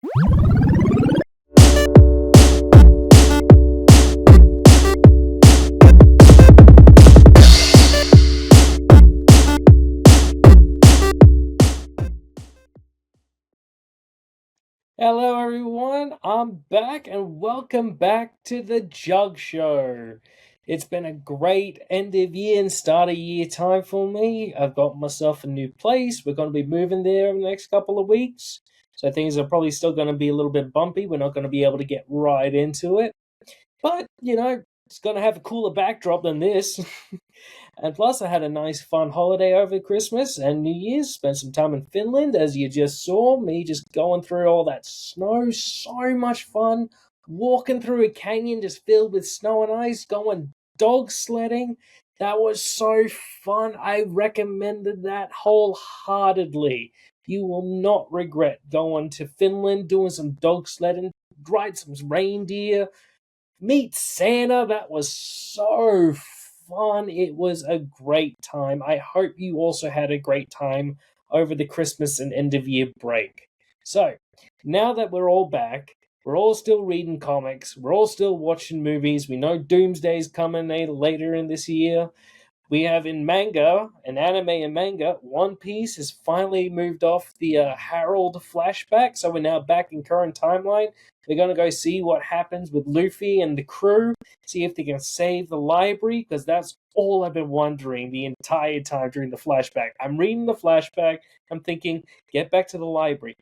Hello, everyone. I'm back, and welcome back to the Jug Show. It's been a great end of year and start of year time for me. I've got myself a new place. We're going to be moving there in the next couple of weeks. So things are probably still going to be a little bit bumpy. We're not going to be able to get right into it. But, it's going to have a cooler backdrop than this. And plus, I had a nice, fun holiday over Christmas and New Year's. Spent some time in Finland, as you just saw. Me just going through all that snow. So much fun. Walking through a canyon just filled with snow and ice. Going dog sledding. That was so fun. I recommended that wholeheartedly. You will not regret going to Finland, doing some dog sledding, ride some reindeer, meet Santa. That was so fun. It was a great time. I hope you also had a great time over the Christmas and end of year break. So, now that we're all back, we're all still reading comics, we're all still watching movies. We know Doomsday's coming later in this year. We have in manga, an anime and manga, One Piece has finally moved off the Harold flashback, so we're now back in current timeline. We're going to go see what happens with Luffy and the crew, see if they can save the library, because that's all I've been wondering the entire time during the flashback. I'm reading the flashback, I'm thinking, get back to the library.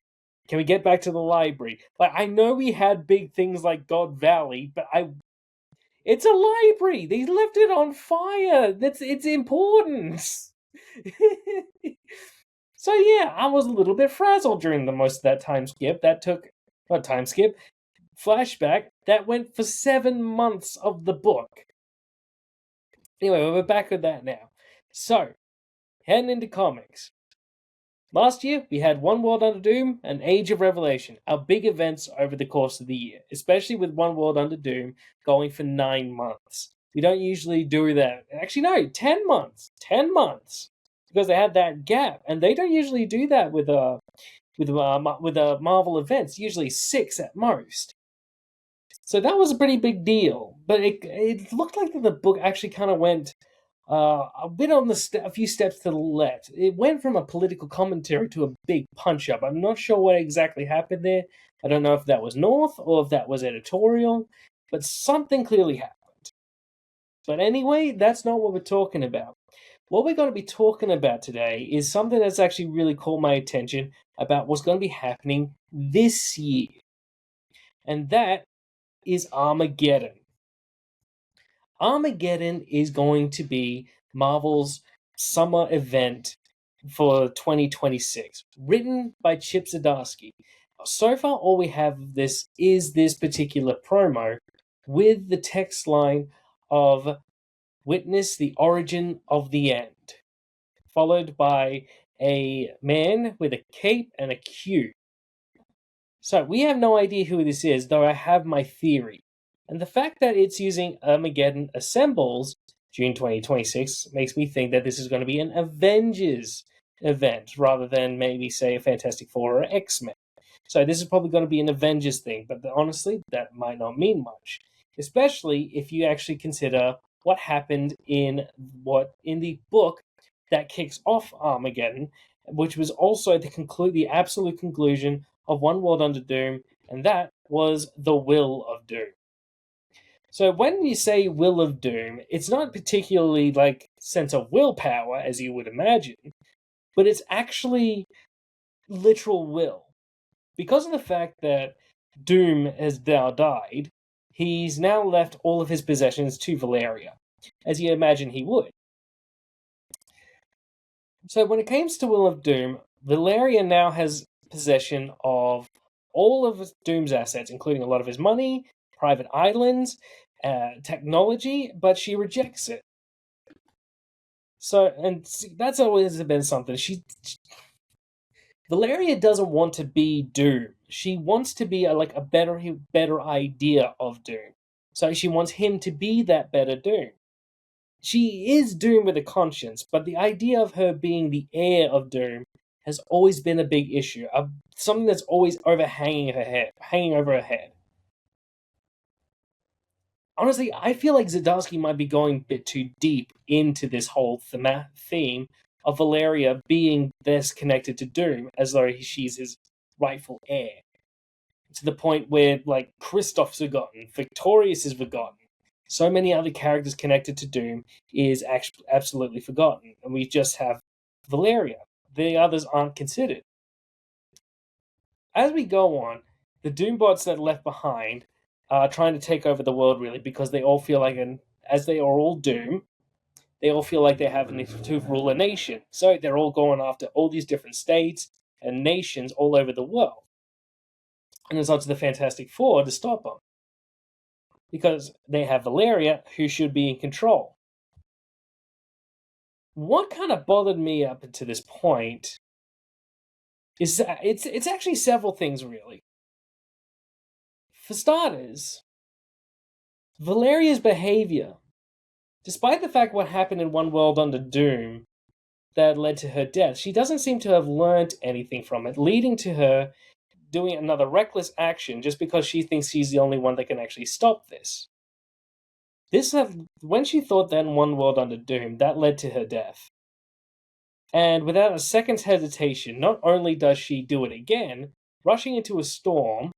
Can we get back to the library? Like, I know we had big things like God Valley, but it's a library. They left it on fire. It's important. So yeah, I was a little bit frazzled during the most of that time skip. That took a time skip flashback that went for 7 months of the book. Anyway, we're back with that now. So, heading into comics. Last year, we had One World Under Doom and Age of Revelation, our big events over the course of the year, especially with One World Under Doom going for 9 months. We don't usually do that. Actually, no, 10 months. 10 months. Because they had that gap, and they don't usually do that with Marvel events, usually 6 at most. So that was a pretty big deal, but it looked like the book actually kind of went a bit on a few steps to the left. It went from a political commentary to a big punch up. I'm not sure what exactly happened there. I don't know if that was North or if that was editorial, but something clearly happened. But anyway, that's not what we're talking about. What we're going to be talking about today is something that's actually really caught my attention about what's going to be happening this year. And that is Armageddon. Armageddon is going to be Marvel's summer event for 2026, written by Chip Zdarsky. So far, all we have of this is this particular promo with the text line of "Witness the origin of the end," followed by a man with a cape and a Q. So we have no idea who this is, though I have my theory. And the fact that it's using Armageddon Assembles June 2026 makes me think that this is going to be an Avengers event rather than maybe, say, a Fantastic Four or X-Men. So this is probably going to be an Avengers thing, but honestly, that might not mean much. Especially if you actually consider what happened in the book that kicks off Armageddon, which was also the absolute conclusion of One World Under Doom, and that was the Will of Doom. So when you say Will of Doom, it's not particularly like sense of willpower, as you would imagine, but it's actually literal will. Because of the fact that Doom has now died, he's now left all of his possessions to Valeria, as you imagine he would. So when it comes to Will of Doom, Valeria now has possession of all of Doom's assets, including a lot of his money, private islands, technology, but she rejects it. So, and see, that's always been something. Valeria doesn't want to be Doom. She wants to be a better idea of Doom. So she wants him to be that better Doom. She is Doom with a conscience, but the idea of her being the heir of Doom has always been a big issue, something that's always hanging over her head. Honestly, I feel like Zdarsky might be going a bit too deep into this whole theme of Valeria being this connected to Doom, as though she's his rightful heir. To the point where, like, Kristoff's forgotten, Victorious is forgotten, so many other characters connected to Doom is absolutely forgotten, and we just have Valeria. The others aren't considered. As we go on, the Doombots that are left behind are trying to take over the world, really, because they all feel like, as they are all Doom, they all feel like they have to rule a nation. So they're all going after all these different states and nations all over the world. And it's up to the Fantastic Four to stop them. Because they have Valeria, who should be in control. What kind of bothered me up until this point is it's actually several things, really. For starters, Valeria's behavior, despite the fact what happened in One World Under Doom that led to her death, she doesn't seem to have learned anything from it, leading to her doing another reckless action just because she thinks she's the only one that can actually stop this. When she thought that in One World Under Doom, that led to her death. And without a second's hesitation, not only does she do it again, rushing into a storm,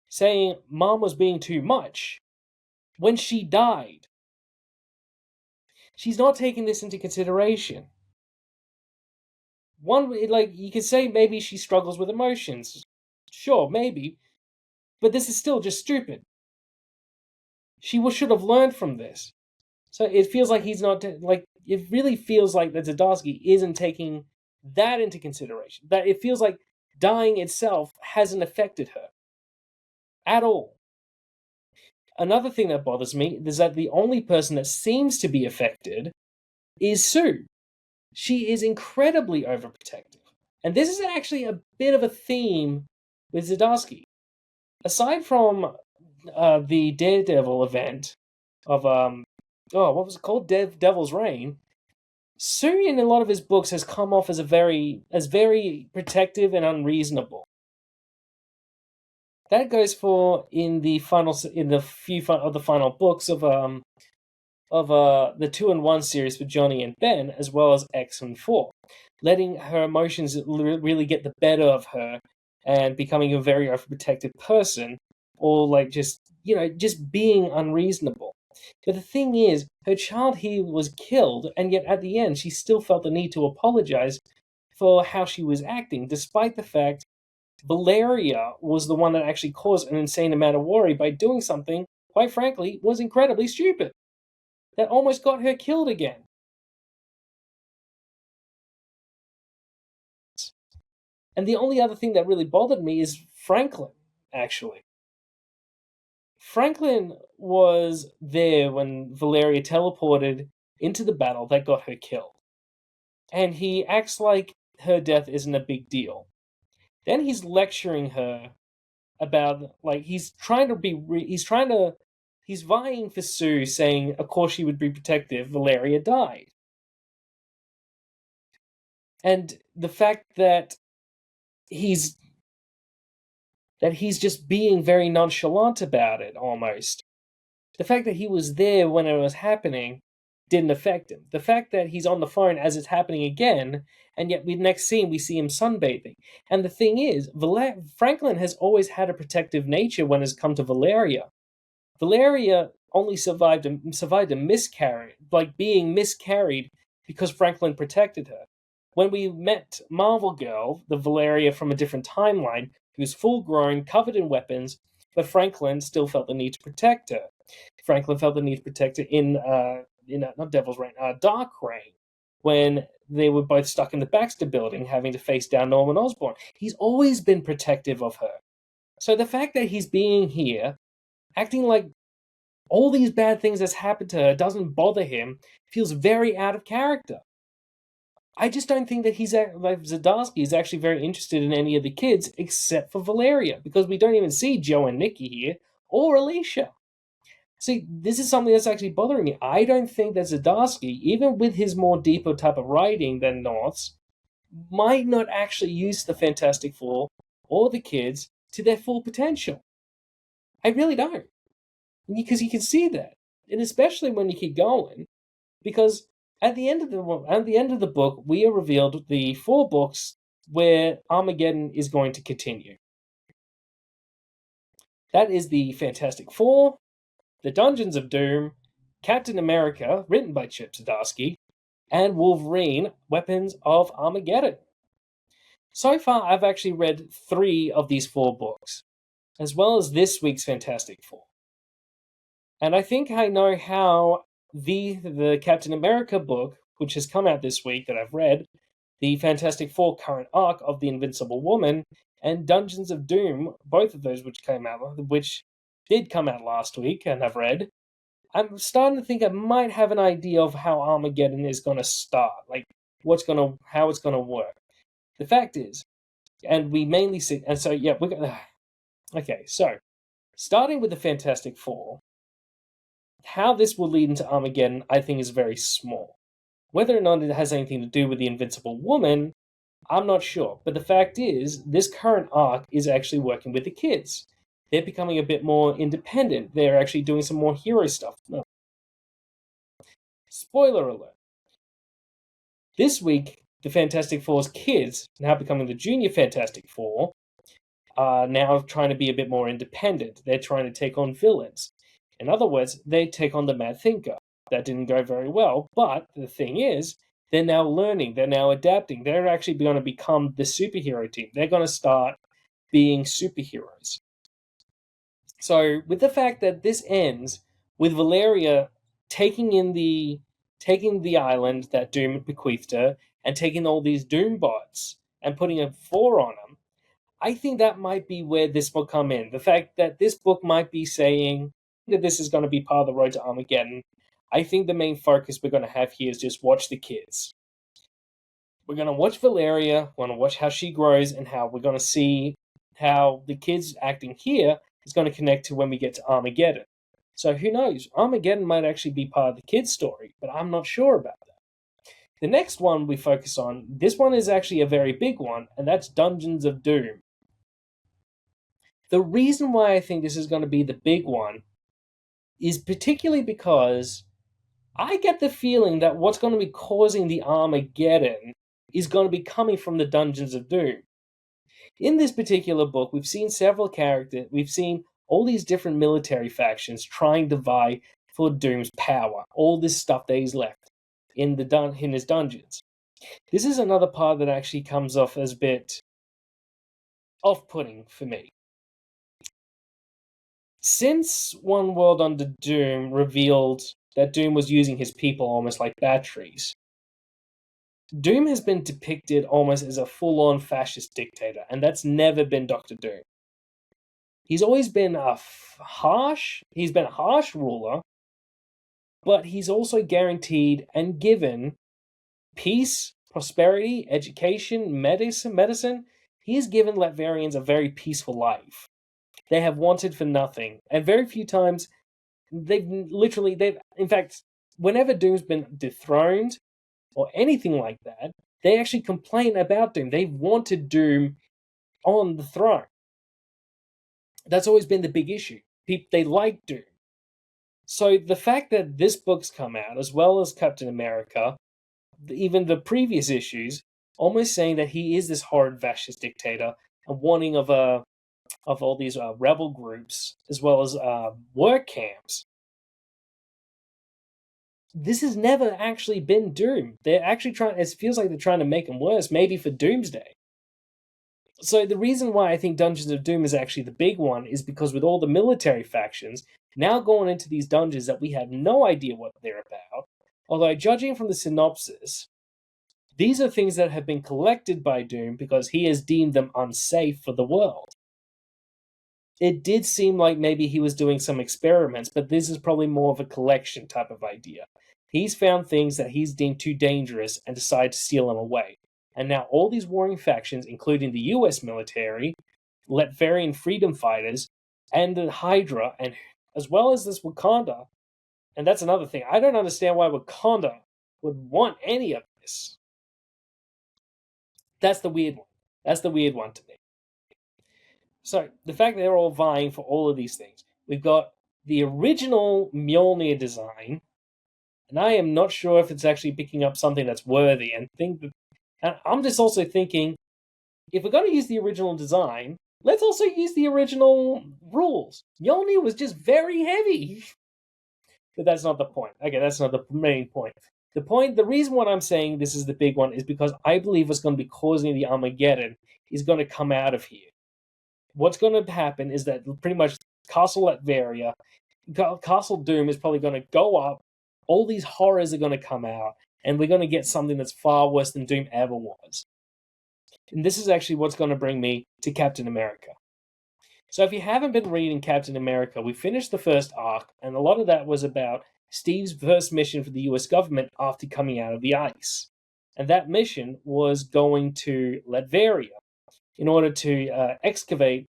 saying Mom was being too much, when she died. She's not taking this into consideration. You could say maybe she struggles with emotions. Sure, maybe. But this is still just stupid. She should have learned from this. So it feels like he's not, it really feels like that Zdarsky isn't taking that into consideration. That it feels like dying itself hasn't affected her at all. Another thing that bothers me is that the only person that seems to be affected is Sue. She is incredibly overprotective. And this is actually a bit of a theme with Zdarsky. Aside from the Daredevil event of, what was it called? Devil's Reign. Sue, in a lot of his books, has come off as very protective and unreasonable. That goes for in the final books of the 2-in-1 series with Johnny and Ben, as well as X and 4, letting her emotions really get the better of her and becoming a very overprotective person, or just being unreasonable. But the thing is, her child here was killed, and yet at the end she still felt the need to apologize for how she was acting, despite the fact Valeria was the one that actually caused an insane amount of worry by doing something, quite frankly, was incredibly stupid. That almost got her killed again. And the only other thing that really bothered me is Franklin, actually. Franklin was there when Valeria teleported into the battle that got her killed. And he acts like her death isn't a big deal. Then he's lecturing her about, he's vying for Sue, saying, of course she would be protective, Valeria died. And the fact that he's just being very nonchalant about it, almost. The fact that he was there when it was happening didn't affect him. The fact that he's on the phone as it's happening again, and yet the next scene we see him sunbathing. And the thing is, Franklin has always had a protective nature when it's come to Valeria. Valeria only survived a miscarriage, being miscarried, because Franklin protected her. When we met Marvel Girl, the Valeria from a different timeline, who was full-grown, covered in weapons, but Franklin still felt the need to protect her. Franklin felt the need to protect her in not Devil's Reign, Dark Reign, when they were both stuck in the Baxter building, having to face down Norman Osborn. He's always been protective of her. So the fact that he's being here, acting like all these bad things that's happened to her doesn't bother him, feels very out of character. I just don't think that Zdarsky is actually very interested in any of the kids except for Valeria, because we don't even see Joe and Nikki here, or Alicia. See, this is something that's actually bothering me. I don't think that Zdarsky, even with his more deeper type of writing than North's, might not actually use the Fantastic Four or the kids to their full potential. I really don't. Because you can see that. And especially when you keep going, because at the end of the book, we are revealed the 4 books where Armageddon is going to continue. That is the Fantastic Four, the Dungeons of Doom, Captain America, written by Chip Zdarsky, and Wolverine, Weapons of Armageddon. So far, I've actually read 3 of these 4 books, as well as this week's Fantastic Four. And I think I know how the Captain America book, which has come out this week that I've read, the Fantastic Four current arc of the Invincible Woman, and Dungeons of Doom, both of those which did come out last week and I've read. I'm starting to think I might have an idea of how Armageddon is going to start, like how it's going to work. The fact is, and we mainly see, and so yeah, we're going. Okay, so starting with the Fantastic Four, how this will lead into Armageddon, I think, is very small. Whether or not it has anything to do with the Invincible Woman, I'm not sure. But the fact is, this current arc is actually working with the kids. They're becoming a bit more independent. They're actually doing some more hero stuff. No. Spoiler alert. This week, the Fantastic Four's kids, now becoming the Junior Fantastic Four, are now trying to be a bit more independent. They're trying to take on villains. In other words, they take on the Mad Thinker. That didn't go very well, but the thing is, they're now learning, they're now adapting, they're actually going to become the superhero team. They're going to start being superheroes. So, with the fact that this ends with Valeria taking the island that Doom bequeathed her and taking all these Doom bots and putting a 4 on them, I think that might be where this will come in. The fact that this book might be saying that this is going to be part of the road to Armageddon. I think the main focus we're going to have here is just watch the kids. We're going to watch Valeria, we're going to watch how she grows, and how we're going to see how the kids acting here is going to connect to when we get to Armageddon. So who knows? Armageddon might actually be part of the kids' story, but I'm not sure about that. The next one we focus on, this one is actually a very big one, and that's Dungeons of Doom. The reason why I think this is going to be the big one is particularly because I get the feeling that what's going to be causing the Armageddon is going to be coming from the Dungeons of Doom. In this particular book, we've seen several characters, we've seen all these different military factions trying to vie for Doom's power, all this stuff that he's left in his dungeons. This is another part that actually comes off as a bit off-putting for me. Since One World Under Doom revealed that Doom was using his people almost like batteries, Doom has been depicted almost as a full-on fascist dictator, and that's never been Dr. Doom. He's always been a harsh ruler, but he's also guaranteed and given peace, prosperity, education, medicine. He's given Latverians a very peaceful life. They have wanted for nothing, and very few times in fact, whenever Doom's been dethroned or anything like that, they actually complain about Doom. They wanted Doom on the throne. That's always been the big issue. They like Doom. So the fact that this book's come out, as well as Captain America, even the previous issues, almost saying that he is this horrid fascist dictator and wanting of all these rebel groups, as well as work camps. This has never actually been Doom. They're actually it feels like they're trying to make him worse, maybe for Doomsday. So the reason why I think Dungeons of Doom is actually the big one is because with all the military factions now going into these dungeons that we have no idea what they're about, although judging from the synopsis, these are things that have been collected by Doom because he has deemed them unsafe for the world. It did seem like maybe he was doing some experiments, but this is probably more of a collection type of idea. He's found things that he's deemed too dangerous and decided to steal them away. And now all these warring factions, including the US military, Latverian freedom fighters, and the Hydra, and as well as this Wakanda, and that's another thing. I don't understand why Wakanda would want any of this. That's the weird one. That's the weird one to me. So the fact that they're all vying for all of these things. We've got the original Mjolnir design, and I am not sure if it's actually picking up something that's worthy. And I'm just also thinking, if we're going to use the original design, let's also use the original rules. Mjolnir was just very heavy. But that's not the point. Okay, that's not the main point. The reason why I'm saying this is the big one is because I believe what's going to be causing the Armageddon is going to come out of here. What's going to happen is that pretty much Castle Latveria, Castle Doom is probably going to go up. All these horrors are going to come out, and we're going to get something that's far worse than Doom ever was. And this is actually what's going to bring me to Captain America. So if you haven't been reading Captain America, we finished the first arc, and a lot of that was about Steve's first mission for the US government after coming out of the ice. And that mission was going to Latveria in order to excavate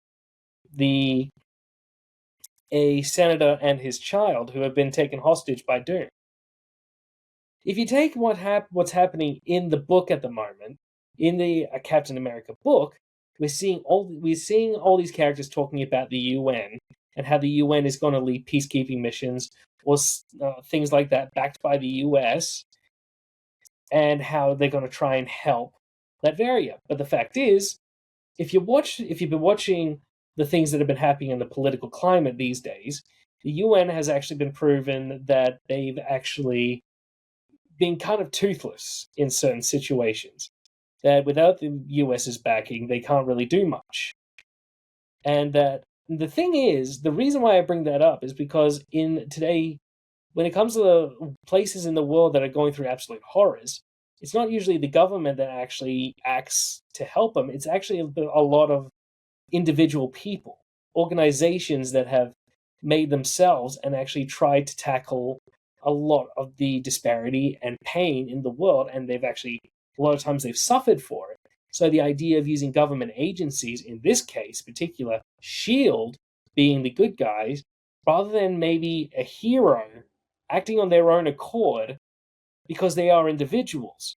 a senator and his child who have been taken hostage by Doom. If you take what's happening in the book at the moment, in the Captain America book, we're seeing all these characters talking about the UN and how the UN is going to lead peacekeeping missions or things like that, backed by the US, and how they're going to try and help Latveria. But the fact is, if you've been watching the things that have been happening in the political climate these days, the UN has actually been proven that they've actually been kind of toothless in certain situations. That without the US's backing, they can't really do much. And that the thing is, the reason why I bring that up is because in today, when it comes to the places in the world that are going through absolute horrors, it's not usually the government that actually acts to help them. It's actually a lot of individual people, organizations that have made themselves and actually tried to tackle a lot of the disparity and pain in the world, and they've actually, a lot of times they've suffered for it. So the idea of using government agencies, in this case particular, SHIELD being the good guys, rather than maybe a hero acting on their own accord because they are individuals,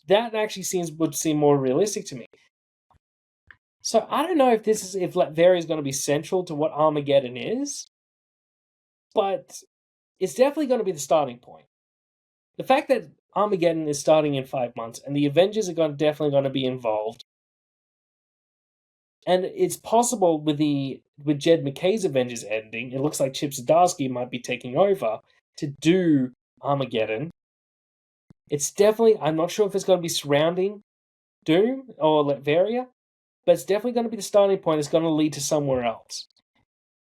that actually would seem more realistic to me. So I don't know if Latveria is going to be central to what Armageddon is, but it's definitely going to be the starting point. The fact that Armageddon is starting in 5 months, and the Avengers are definitely going to be involved, and it's possible with Jed McKay's Avengers ending, it looks like Chip Zdarsky might be taking over to do Armageddon. It's definitely, I'm not sure if it's going to be surrounding Doom or Latveria, but it's definitely going to be the starting point. It's going to lead to somewhere else.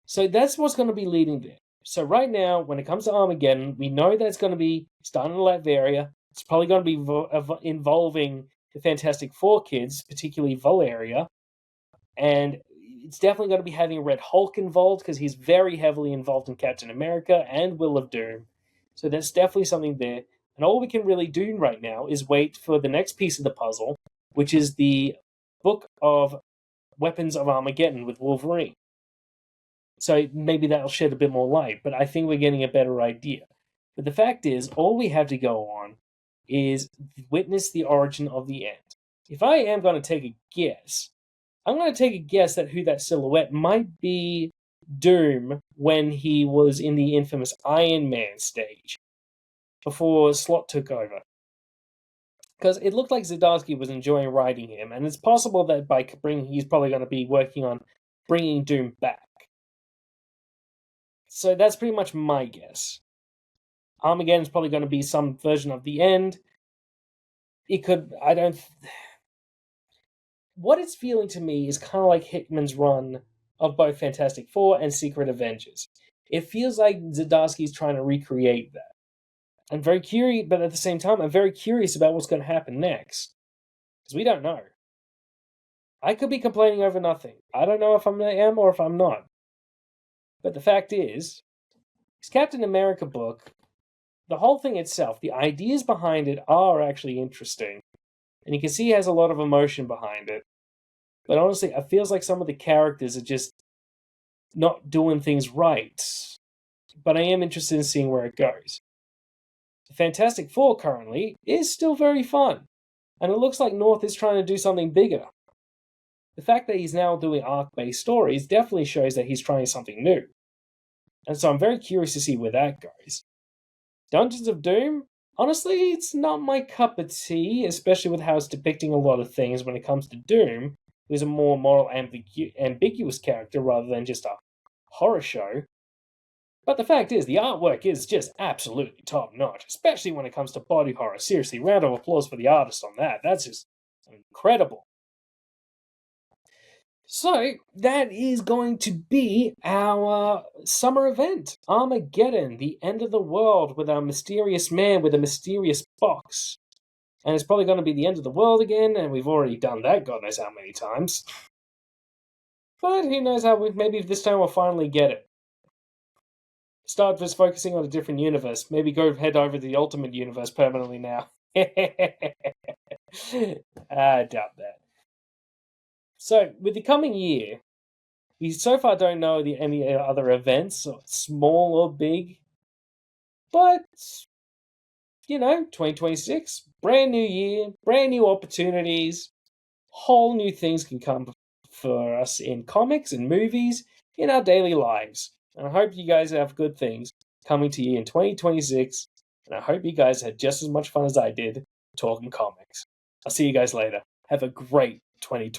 So that's what's going to be leading there. So right now, when it comes to Armageddon, we know that it's going to be starting in Latveria. It's probably going to be involving the Fantastic Four kids, particularly Valeria. And it's definitely going to be having Red Hulk involved because he's very heavily involved in Captain America and Will of Doom. So there's definitely something there. And all we can really do right now is wait for the next piece of the puzzle, which is the book of Weapons of Armageddon with Wolverine. So maybe that'll shed a bit more light, but I think we're getting a better idea. But the fact is, all we have to go on is witness the origin of the end. If I am going to take a guess, I'm going to take a guess at who that silhouette might be Doom when he was in the infamous Iron Man stage, before Slott took over. Because it looked like Zdarsky was enjoying writing him, and it's possible that he's probably going to be working on bringing Doom back. So that's pretty much my guess. Armageddon's probably going to be some version of the end. What it's feeling to me is kind of like Hickman's run of both Fantastic Four and Secret Avengers. It feels like Zdarsky's trying to recreate that. I'm very curious, but at the same time, I'm very curious about what's going to happen next. Because we don't know. I could be complaining over nothing. I don't know if I am or if I'm not. But the fact is, this Captain America book, the whole thing itself, the ideas behind it are actually interesting. And you can see it has a lot of emotion behind it. But honestly, it feels like some of the characters are just not doing things right. But I am interested in seeing where it goes. The Fantastic Four currently is still very fun. And it looks like North is trying to do something bigger. The fact that he's now doing arc-based stories definitely shows that he's trying something new. And so I'm very curious to see where that goes. Dungeons of Doom? Honestly, it's not my cup of tea, especially with how it's depicting a lot of things when it comes to Doom, who's a more moral ambiguous character rather than just a horror show. But the fact is, the artwork is just absolutely top notch, especially when it comes to body horror. Seriously, round of applause for the artist on that. That's just incredible. So, that is going to be our summer event Armageddon, the end of the world with our mysterious man with a mysterious box. And it's probably going to be the end of the world again, and we've already done that God knows how many times. But who knows how maybe this time we'll finally get it. Start just focusing on a different universe. Maybe go head over to the Ultimate Universe permanently now. I doubt that. So, with the coming year, we so far don't know any other events, small or big. But, 2026, brand new year, brand new opportunities. Whole new things can come for us in comics and movies, in our daily lives. And I hope you guys have good things coming to you in 2026. And I hope you guys had just as much fun as I did talking comics. I'll see you guys later. Have a great 2020.